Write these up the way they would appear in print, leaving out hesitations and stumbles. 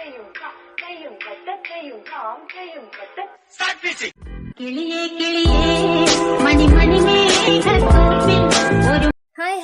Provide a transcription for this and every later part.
Hi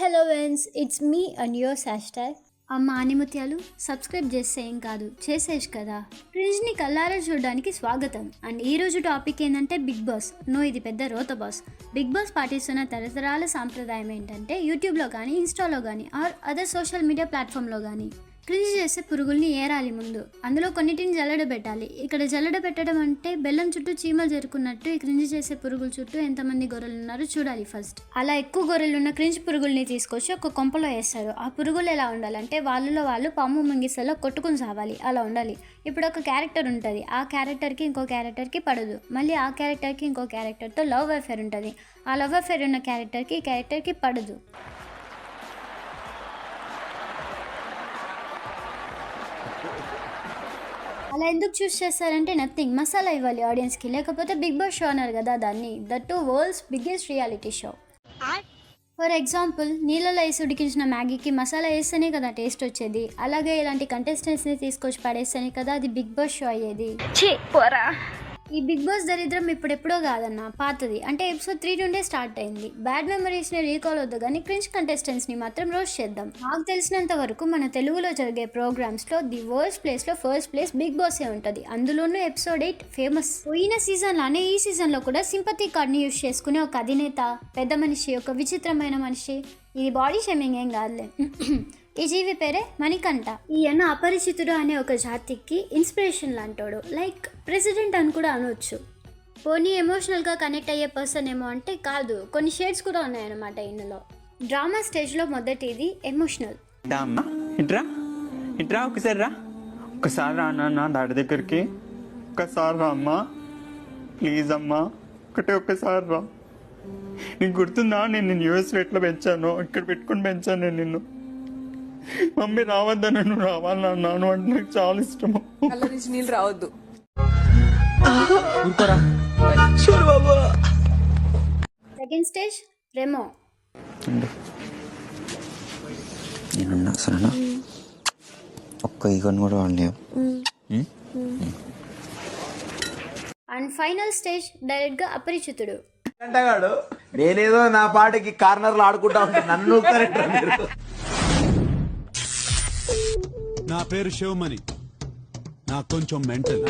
hello friends, it's me and your sister. అమ్మ ఆనిముత్యాలు subscribe చేస్తే ఏం కాదు, చేసేసి కదా. క్రింజ్ని కల్లారా చూడడానికి స్వాగతం. అండ్ ఈ రోజు టాపిక్ ఏంటంటే బిగ్ బాస్. ఇది పెద్ద రోత బాస్. బిగ్ బాస్ పాటిస్తున్న తరతరాల సాంప్రదాయం ఏంటంటే యూట్యూబ్లో కానీ, ఇన్స్టాలో కానీ ఆర్ అదర్ సోషల్ మీడియా ప్లాట్ఫామ్లో కానీ క్రింజ్ చేసే పురుగుల్ని ఏరాలి ముందు. అందులో కొన్నిటిని జల్లెడ పెట్టాలి. ఇక్కడ జల్లెడ పెట్టడం అంటే బెల్లం చుట్టూ చీమలు జరుకున్నట్టు ఈ క్రింజ్ చేసే పురుగుల చుట్టూ ఎంతమంది గొర్రెలు ఉన్నారో చూడాలి ఫస్ట్. అలా ఎక్కువ గొర్రెలు ఉన్న క్రింజ్ పురుగుల్ని తీసుకొచ్చి ఒక కొంపలో వేస్తారు. ఆ పురుగులు ఎలా ఉండాలంటే వాళ్ళలో వాళ్ళు పాము ముంగిసలో కొట్టుకుని సావాలి, అలా ఉండాలి. ఇప్పుడు ఒక క్యారెక్టర్ ఉంటుంది, ఆ క్యారెక్టర్కి ఇంకో క్యారెక్టర్కి పడదు. మళ్ళీ ఆ క్యారెక్టర్కి ఇంకో క్యారెక్టర్తో లవ్ అఫేర్ ఉంటుంది. ఆ లవ్ అఫేర్ ఉన్న క్యారెక్టర్కి ఈ క్యారెక్టర్కి పడదు. అలా ఎందుకు చూస్ చేస్తారంటే నథింగ్, మసాలా ఇవ్వాలి ఆడియన్స్కి. లేకపోతే బిగ్ బాస్ షో అన్నారు కదా దాన్ని, that to world's biggest reality show. For example, నీళ్ళలో వేసి ఉడికించిన మ్యాగీకి మసాలా వేస్తేనే కదా టేస్ట్ వచ్చేది. అలాగే ఇలాంటి కంటెస్టెంట్స్ని తీసుకొచ్చి పడేస్తేనే కదా అది బిగ్ బాస్ షో అయ్యేది. ఈ బిగ్ బాస్ దరిద్రం ఇప్పుడెప్పుడో కాదన్న, పాతది. అంటే ఎపిసోడ్ 3 నుండే స్టార్ట్ అయింది. బ్యాడ్ మెమరీస్ని రీకాల్ వద్దు కానీ క్రింజ్ కంటెస్టెంట్స్ని మాత్రం రోస్ట్ చేద్దాం. నాకు తెలిసినంత వరకు మన తెలుగులో జరిగే ప్రోగ్రామ్స్లో ది వర్స్ట్ ప్లేస్లో ఫస్ట్ ప్లేస్ బిగ్ బాసే ఉంటుంది. అందులోనూ ఎపిసోడ్ 8 ఫేమస్. పోయిన సీజన్లానే ఈ సీజన్లో కూడా సింపతి కార్డ్ని యూజ్ చేసుకునే ఒక అధినేత, పెద్ద మనిషి, ఒక విచిత్రమైన మనిషి. ఇది బాడీ షేమింగ్ ఏం కాదులే. ఈ జీవి పేరే మణికంఠ. ఈయన అపరిచితుడు అనే ఒక జాతికి ఇన్స్పిరేషన్ లాంటోడు, లైక్ ప్రెసిడెంట్ అని కూడా అనొచ్చు. పోనీ ఎమోషనల్గా కనెక్ట్ అయ్యే పర్సన్ ఏమో అంటే కాదు, కొన్ని షేడ్స్ కూడా ఉన్నాయన్నమాట ఇందులో. డ్రామా స్టేజ్లో మొదటిది ఎమోషనల్. ఒకసారి రా నాన్న దాడి దగ్గరికి, ఒక్కసారి రా అమ్మా, ప్లీజ్ అమ్మా, ఒక్కసారి రా. నీకు గుర్తుందా నేను నిన్ను యూఎస్లో ఎట్లా పెంచాను, ఇక్కడ పెట్టుకుని పెంచాను నేను నిన్ను. మమ్మీ రావద్దని, నువ్వు రావాలి నాన్న అంటే నాకు చాలా ఇష్టము. నీళ్ళు రావద్దు. Second stage Remo. నేనున్నా సరేనా, ఒక్క ఈగోని కూడా వాళ్ళేవు. అండ్ ఫైనల్ స్టేజ్ డైరెక్ట్ గా అపరిచితుడు. నేనేదో నా పాటకి కార్నర్లు ఆడుకుంటా ఉంటాను, నన్ను నా పేరు శివమణి, నాకు కొంచెం మెంటల్.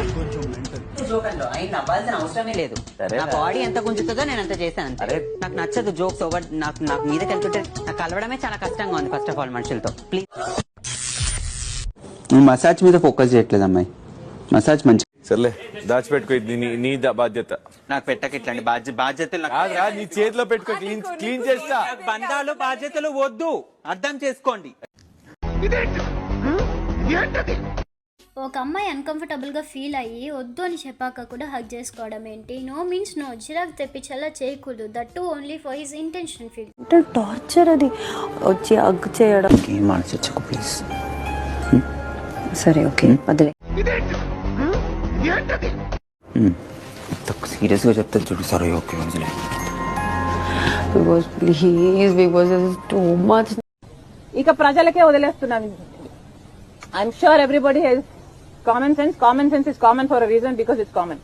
ఆయన నవ్వాల్సిన అవసరమే లేదు. నా బాడీ ఎంత గుంజుతుందో నేను అంత చేశాను. నాకు నచ్చదు జోక్స్ ఓవర్. నాకు మీదకి వెళ్తుంటే నాకు కలవడమే చాలా కష్టంగా ఉంది ఫస్ట్ ఆఫ్ ఆల్ మనుషులతో. ప్లీజ్, నువ్వు మసాజ్ మీద ఫోకస్ చేయట్లేదు అమ్మాయి. మసాజ్ మంచి సర్లే, దాచిపెట్టుకో, నీ బాధ్యత. నాకు పెట్టక ఇట్లాంటి బాధ్యతలు నీ చేతిలో పెట్టుకో, క్లీన్ చేస్తా. బంధాలు బాధ్యతలు వద్దు, అర్థం చేసుకోండి. ఒక అమ్మాయి అన్కంఫర్టబుల్ గా ఫీల్ అయ్యి వద్దు అని చెప్పాక కూడా హగ్ చేసుకోవడం ఏంటి? No means no. చిరాకు తెప్పించేలా చేయకూడదు. That to only for his intention feel. Torture అది వచ్చి హగ్ చేయడం. ఏం మనసు ప్లీజ్. సరే ఓకే, వదిలే. సీరియస్ గా చెప్తా చూడు. సరే ఓకే వదిలే. Because please, because too much. ఇక ప్రజలకే వదిలేస్తున్నాను. I'm sure everybody has common sense. Common sense is common for a reason, because it's common.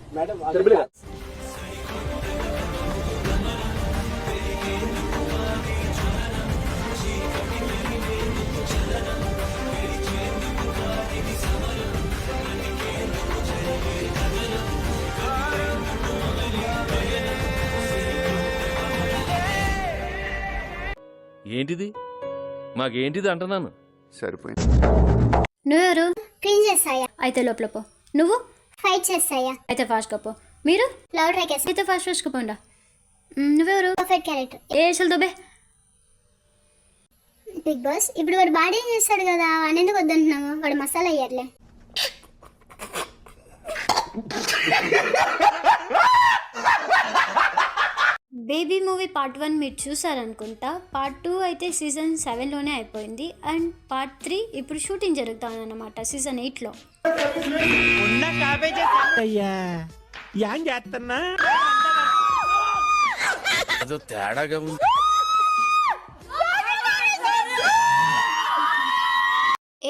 ఏంటిది? మాకేంటిది అంటున్నాను. సరిపోయింది. నువ్వెవరు? క్లీన్ చేస్తాయా? అయితే లోపల పో. నువ్వు? ఫైట్ చేస్తాయా? అయితే ఫాస్ట్ గా పో. మీరు? లవ్ ట్రాక్ చేస్తా. అయితే ఫాస్ట్ గా పోండా. నువ్వెవరు? Perfect character. చల్ దోబే. బిగ్ బాస్ ఇప్పుడు వాడు బాడీ చేస్తాడు కదా, అని ఎందుకు వద్దంటున్నావు? వాడు మసాలా అయ్యారులే. బేబీ మూవీ పార్ట్ 1 మీరు చూసారనుకుంటా. పార్ట్ 2 అయితే సీజన్ 7లోనే అయిపోయింది. అండ్ పార్ట్ 3 ఇప్పుడు షూటింగ్ జరుగుతుంది అన్నమాట సీజన్ 8లో. తేడాగా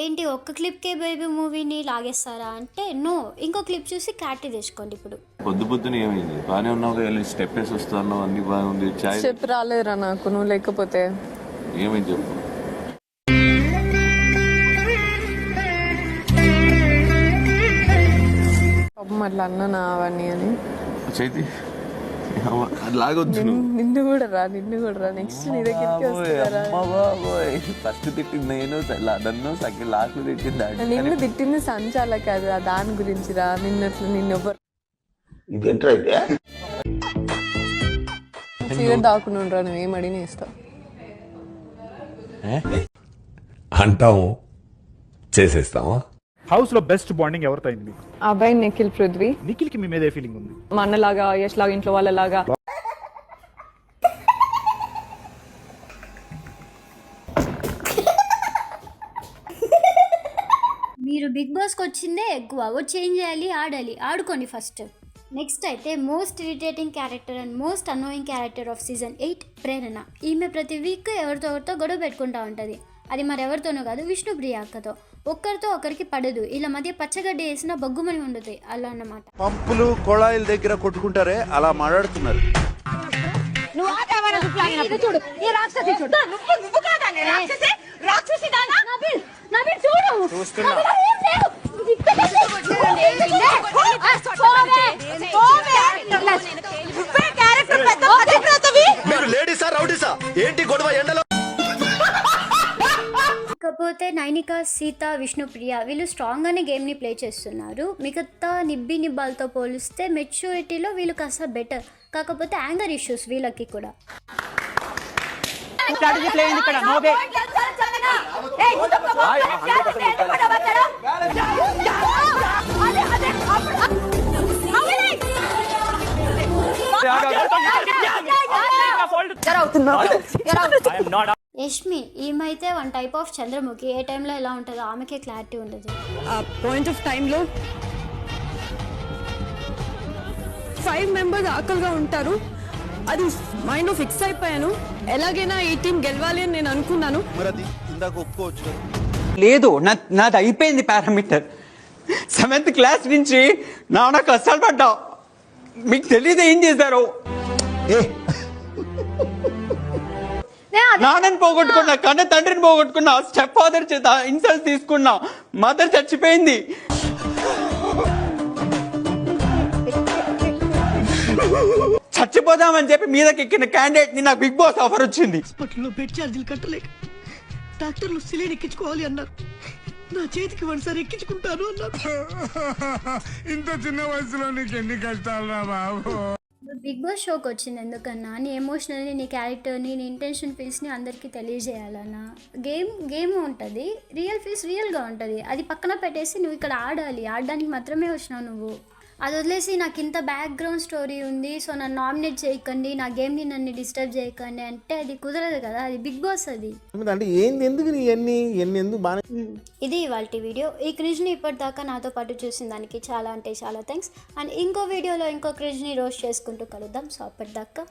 ఏంటి ఏంటి ఒక్క క్లిప్కే బేబీ మూవీని లాగేస్తారా అంటే నో, ఇంకో క్లిప్ చూసి క్లారిటీ తెచ్చుకోండి. ఇప్పుడు పొద్దున ఏమైంది? బానే ఉన్నావు, స్టెప్ వేసి వస్తున్నావు, అన్ని బాగుంది. చాయ్ చెప్పు రాలేరా నాకు, నువ్వు లేకపోతే ఏమైంది చెప్పు. అట్లా అన్నా అవన్నీ అని చైతి అది లాగొద్దు. నిన్ను కూడా రా నెక్స్ట్ నీ దగ్గరికి వస్తారా? ఫస్ట్ తిట్టింది నేను, నన్ను సెకండ్ లాస్ట్ తిట్టింది. నిన్ను తిట్టింది సంచాల కాదు, ఆ దాని గురించి రా. నిన్నెవరు సీరియస్ దాక్కునుండ్రా, నువ్వేం అడిగినా ఇస్తావు. అంటాము చేసేస్తావా? హౌస్ లో బెస్ట్ బాండింగ్ ఎవరితో అయింది? ఆ అబ్బాయి నిఖిల్ పృథ్వీ. నిఖిల్ కి మీ మీద ఏ ఫీలింగ్ ఉంది? మా అన్నలాగా, యష్ లాగా, ఇంట్లో వాళ్ళలాగా. మీరు బిగ్ బాస్కి వచ్చిందే ఎక్కువ, వచ్చి ఏం చేయాలి? ఆడాలి, ఆడుకోండి ఫస్ట్. నెక్స్ట్ అయితే most irritating character and most annoying character of season 8 ప్రేరణ. ఈమె ప్రతి వీక్ ఎవరితో గొడవ పెట్టుకుంటూ ఉంటుంది. అది మరెవరితోనూ కాదు, విష్ణుప్రియ అక్కతో. ఒక్కరితో ఒకరికి పడదు. ఇలా మధ్య పచ్చగడ్డి వేసిన బొగ్గుమని ఉండుతాయి, అలా అన్నమాట. పంపులు కొళాయిల దగ్గర కొట్టుకుంటారే అలా మాట్లాడుతున్నారు. లేడీసా రౌడీసా ఏంటి గొడవ ఎండలో? ఇకపోతే నైనిక, సీత, విష్ణుప్రియ వీళ్ళు స్ట్రాంగ్గానే గేమ్ని ప్లే చేస్తున్నారు. మిగతా నిబ్బాలతో పోలిస్తే మెచ్యూరిటీలో వీళ్ళు కాస్త బెటర్. కాకపోతే యాంగర్ ఇష్యూస్ వీళ్ళకి కూడా. యష్మి ఈమైతే వన్ టైప్ ఆఫ్ చంద్రముఖి. ఏ టైంలో ఎలా ఉంటుందో ఆమెకే క్లారిటీ ఉండదు. ఆ పాయింట్ ఆఫ్ టైంలో 5 మెంబర్స్ ఆకలిగా ఉంటారు. అది మైండ్లో ఫిక్స్ అయిపోయాను. ఎలాగైనా ఈ టీం గెలవాలి అని నేను అనుకున్నాను. మరి అది ఇందాక ఒప్పుకోవచ్చు లేదు, నాది అయిపోయింది పారామీటర్. 7th క్లాస్ నుంచి నాన్న కష్టాలు పడ్డా. మీకు తెలియదు ఏం చేశారు. నాన్నని పోగొట్టుకున్నా, కన్న తండ్రిని పోగొట్టుకున్నా, స్టెప్ ఫాదర్ చేత ఇన్సల్ట్ తీసుకున్నా, మదర్ చచ్చిపోయింది. చచ్చిపోదామని చెప్పి మీదకి ఎక్కిన క్యాండిడేట్ ని నాకు బిగ్ బాస్ ఆఫర్ వచ్చింది. హాస్పిటల్లో బెడ్ ఛార్జీలు కట్టలేక డాక్టర్లు సిలిండర్ ఎక్కించుకోవాలి అన్నారు. నా చేతికి ఒకసారి ఎక్కించుకుంటాను అన్నారు. ఇంత చిన్న వయసులో నీకు ఎన్ని కష్టాలు రా బాబు. బిగ్ బాస్ షోకి వచ్చింది ఎందుకన్నా నీ ఎమోషనల్ని, నీ క్యారెక్టర్ని, నీ ఇంటెన్షన్ ఫీల్స్ని అందరికీ తెలియజేయాలన్నా. గేమ్ ఉంటుంది, రియల్ ఫీల్స్ రియల్గా ఉంటుంది. అది పక్కన పెట్టేసి నువ్వు ఇక్కడ ఆడాలి, ఆడడానికి మాత్రమే వచ్చినావు నువ్వు. అది వదిలేసి నాకు ఇంత బ్యాక్గ్రౌండ్ స్టోరీ ఉంది, సో నన్ను నామినేట్ చేయకండి, నా గేమ్ని నన్ను డిస్టర్బ్ చేయకండి అంటే అది కుదరదు కదా. అది బిగ్ బాస్. అది అంటే ఏంది, ఎందుకు ఎందుకు బాగా. ఇది ఇవాల్టి వీడియో. ఈ క్రిజ్ని ఇప్పటిదాకా నాతో పాటు చూసిన దానికి చాలా అంటే చాలా థ్యాంక్స్. అండ్ ఇంకో వీడియోలో ఇంకో క్రిజ్ని రోస్ట్ చేసుకుంటూ కలుద్దాం. సో అప్పటిదాకా